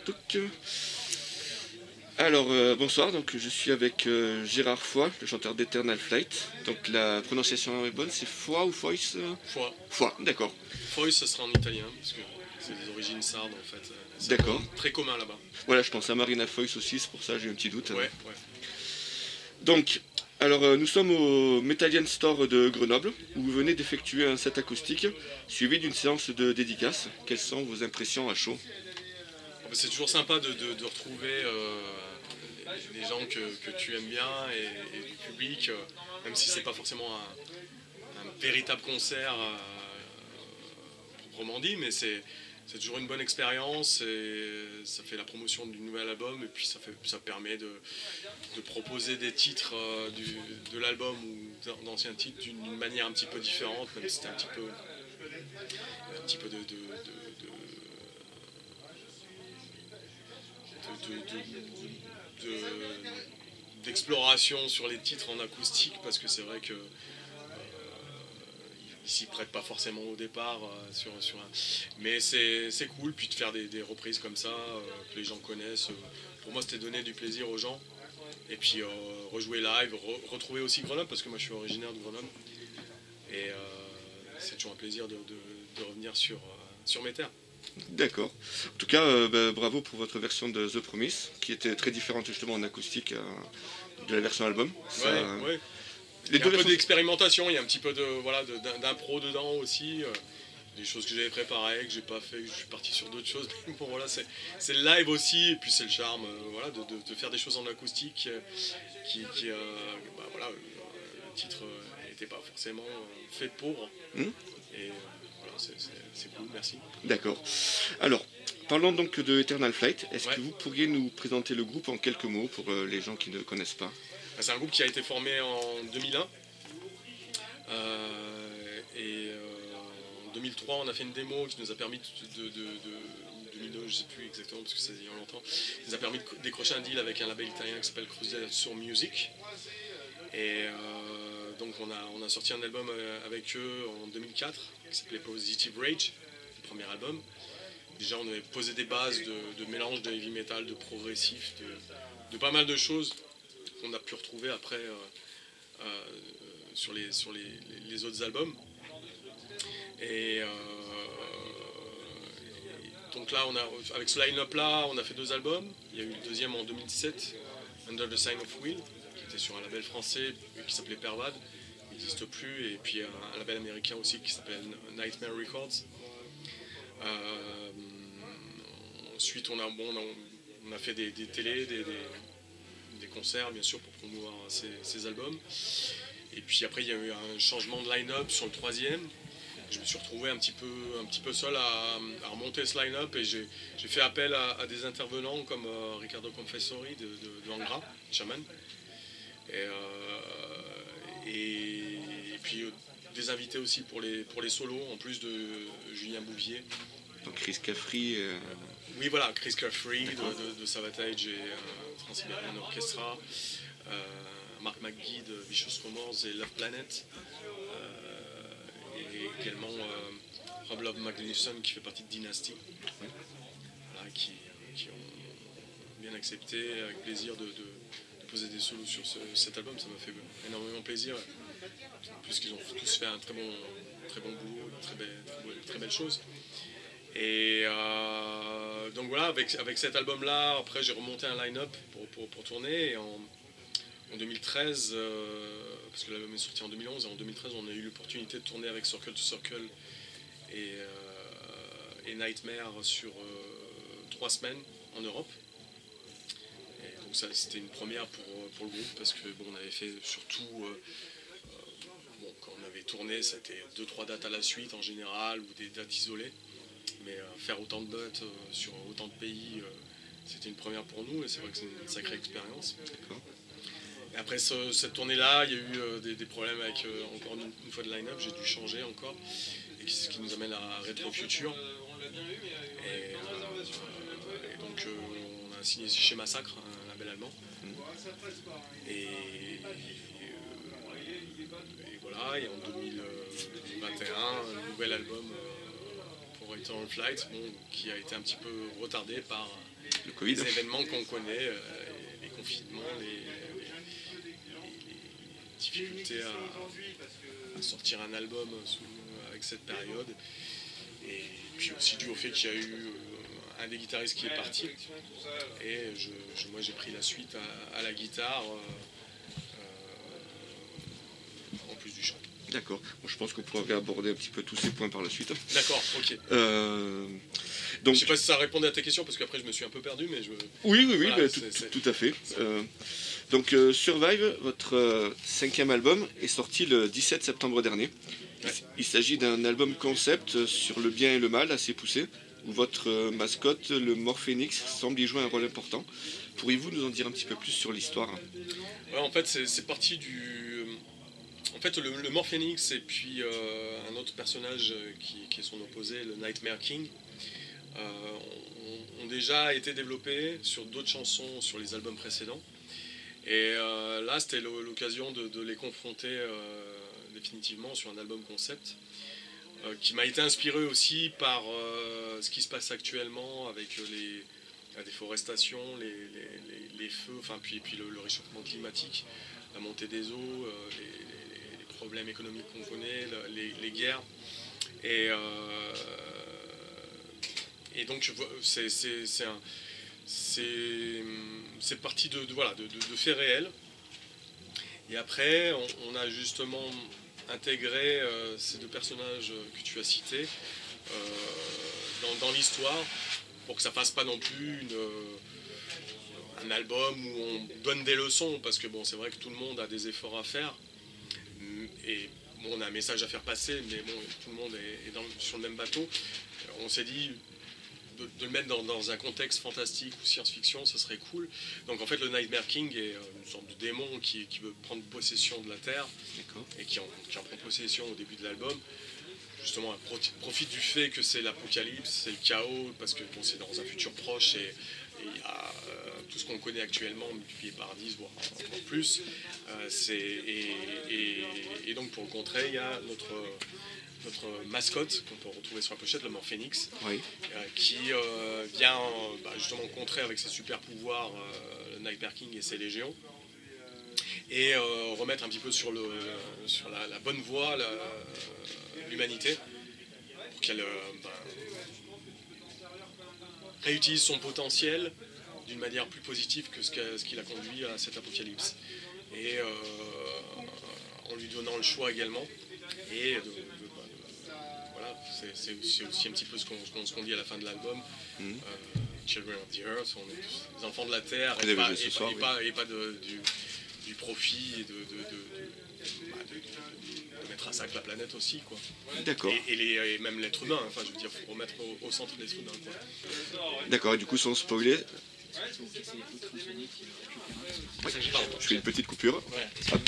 touc. Alors, bonsoir, donc je suis avec Gérard Foy, le chanteur d'Eternal Flight. Donc la prononciation est bonne, c'est Foy ou Foy? Foy. Foy, d'accord. Foy, ce sera en italien, parce que c'est des origines sardes en fait. C'est D'accord. très commun là-bas. Voilà, je pense à Marina Foïs aussi, c'est pour ça que j'ai eu un petit doute. Ouais. Donc, alors nous sommes au Metallian Store de Grenoble, où vous venez d'effectuer un set acoustique, suivi d'une séance de dédicace. Quelles sont vos impressions à chaud? C'est toujours sympa de retrouver des gens que tu aimes bien et du public, même si c'est pas forcément un véritable concert proprement dit, mais c'est toujours une bonne expérience et ça fait la promotion du nouvel album et puis ça permet de proposer des titres de l'album ou d'anciens titres d'une manière un petit peu différente, même si c'était un petit peu d'exploration sur les titres en acoustique, parce que c'est vrai que ils s'y prêtent pas forcément au départ mais c'est cool, puis de faire des reprises comme ça que les gens connaissent, pour moi c'était donner du plaisir aux gens et puis rejouer live, retrouver aussi Grenoble, parce que moi je suis originaire de Grenoble et c'est toujours un plaisir de revenir sur mes terres. D'accord. En tout cas, bravo pour votre version de The Promise, qui était très différente justement en acoustique de la version album. Ouais. Il y a un peu d'expérimentation, il y a un petit peu d'impro dedans aussi. Des choses que j'avais préparées, que j'ai pas fait, que je suis parti sur d'autres choses. Bon voilà, c'est le live aussi, et puis c'est le charme de faire des choses en acoustique le titre n'était pas forcément fait pour. Et voilà, c'est cool, merci. D'accord. Alors, parlons donc de Eternal Flight. Est-ce que vous pourriez nous présenter le groupe en quelques mots pour les gens qui ne connaissent pas? C'est un groupe qui a été formé en 2001. En 2003, on a fait une démo qui nous a permis 2002, je sais plus exactement parce que ça il y a longtemps, qui nous a permis de décrocher un deal avec un label italien qui s'appelle Crusader sur Music. Et donc on a sorti un album avec eux en 2004 qui s'appelait Positive Rage, le premier album. Déjà on avait posé des bases de mélange de heavy metal, de progressif, de pas mal de choses qu'on a pu retrouver après sur les autres albums. Et donc là, avec ce line-up là, on a fait 2 albums. Il y a eu le deuxième en 2017, Under the Sign of Will, qui était sur un label français qui s'appelait Pervad, il n'existe plus, et puis un label américain aussi qui s'appelle Nightmare Records. Ensuite, on a fait des télés, des concerts bien sûr pour promouvoir ces albums. Et puis après il y a eu un changement de line-up sur le troisième. Je me suis retrouvé un petit peu seul à remonter ce line-up, et j'ai fait appel à des intervenants comme Riccardo Confessori de Angra, Shaman. Et puis des invités aussi pour les solos, en plus de Julien Bouvier. Donc Chris Caffrey. Oui voilà, Chris Caffrey de Savatage et Trans-Siberian Orchestra, Mark McGee de Vicious Remorse et Love Planet, et également Rob Love Magnuson qui fait partie de Dynasty, voilà, qui ont bien accepté avec plaisir de poser des solos sur cet album. Ça m'a fait énormément plaisir, puisqu'ils ont tous fait un très bon boulot, très belle chose. Et donc voilà, avec cet album-là, après j'ai remonté un line-up pour tourner. Et en 2013, parce que l'album est sorti en 2011, et en 2013 on a eu l'opportunité de tourner avec Circle to Circle et Nightmare sur 3 semaines en Europe. Et donc ça c'était une première pour le groupe, parce que on avait fait surtout... quand on avait tourné, c'était 2-3 dates à la suite en général, ou des dates isolées. Mais faire autant de dates sur autant de pays, c'était une première pour nous, et c'est vrai que c'est une sacrée expérience. Et après cette tournée-là, il y a eu des problèmes avec encore une fois de line-up, j'ai dû changer encore, et ce qui nous amène à Retro Future. Et donc on a signé chez Massacre, un label allemand. Et voilà, et en 2021, un nouvel album pour Eternal Flight, qui a été un petit peu retardé par Le Covid. les événements qu'on connaît, les confinements, les difficultés à sortir un album avec cette période. Et puis aussi dû au fait qu'il y a eu un des guitaristes qui est parti. Et moi j'ai pris la suite à la guitare en plus du chant. D'accord. Bon, je pense qu'on pourra aborder un petit peu tous ces points par la suite. D'accord, ok. Donc, je sais pas si ça répondait à ta question parce qu'après je me suis un peu perdu, mais Oui, voilà, bah, tout à fait. Donc Survive, votre 5e album, est sorti le 17 septembre dernier. Ouais. Il s'agit d'un album concept sur le bien et le mal assez poussé, où votre mascotte, le Morphénix, semble y jouer un rôle important. Pourriez-vous nous en dire un petit peu plus sur l'histoire? Ouais, en fait c'est parti du... En fait le Morphénix et puis un autre personnage qui est son opposé, le Nightmare King, ont déjà été développés sur d'autres chansons sur les albums précédents. Et là, c'était l'occasion de les confronter définitivement sur un album concept qui m'a été inspiré aussi par ce qui se passe actuellement avec la déforestation, les feux, enfin, puis le réchauffement climatique, la montée des eaux, les problèmes économiques qu'on connaît, les guerres. Et donc, c'est parti de faits réels. Et après, on a justement intégré ces deux personnages que tu as cités dans l'histoire pour que ça fasse pas non plus un album où on donne des leçons, parce que bon, c'est vrai que tout le monde a des efforts à faire et bon, on a un message à faire passer, mais bon, tout le monde est sur le même bateau. On s'est dit de le mettre dans un contexte fantastique ou science-fiction, ça serait cool. Donc en fait, le Nightmare King est une sorte de démon qui veut prendre possession de la Terre et qui en prend possession au début de l'album. Justement, profite du fait que c'est l'apocalypse, c'est le chaos, parce que bon, c'est dans un futur proche et il y a tout ce qu'on connaît actuellement multiplié par 10, voire encore plus. Et donc pour le contrer, il y a notre mascotte qu'on peut retrouver sur la pochette, le Morphénix, Oui. qui vient justement contrer avec ses super pouvoirs le Nightmare King et ses légions, et remettre un petit peu sur la bonne voie l'humanité pour qu'elle réutilise son potentiel d'une manière plus positive que ce qui l'a conduit à cet apocalypse, et en lui donnant le choix également. Et voilà, c'est aussi un petit peu ce qu'on dit à la fin de l'album. Children of the Earth, on est tous les enfants de la Terre, et pas du profit et de mettre à sac la planète aussi, quoi. D'accord. Et même l'être humain, enfin je veux dire, faut remettre au centre l'être humain, quoi. D'accord, et du coup sans spoiler, je fais une petite coupure. Ouais. Hop.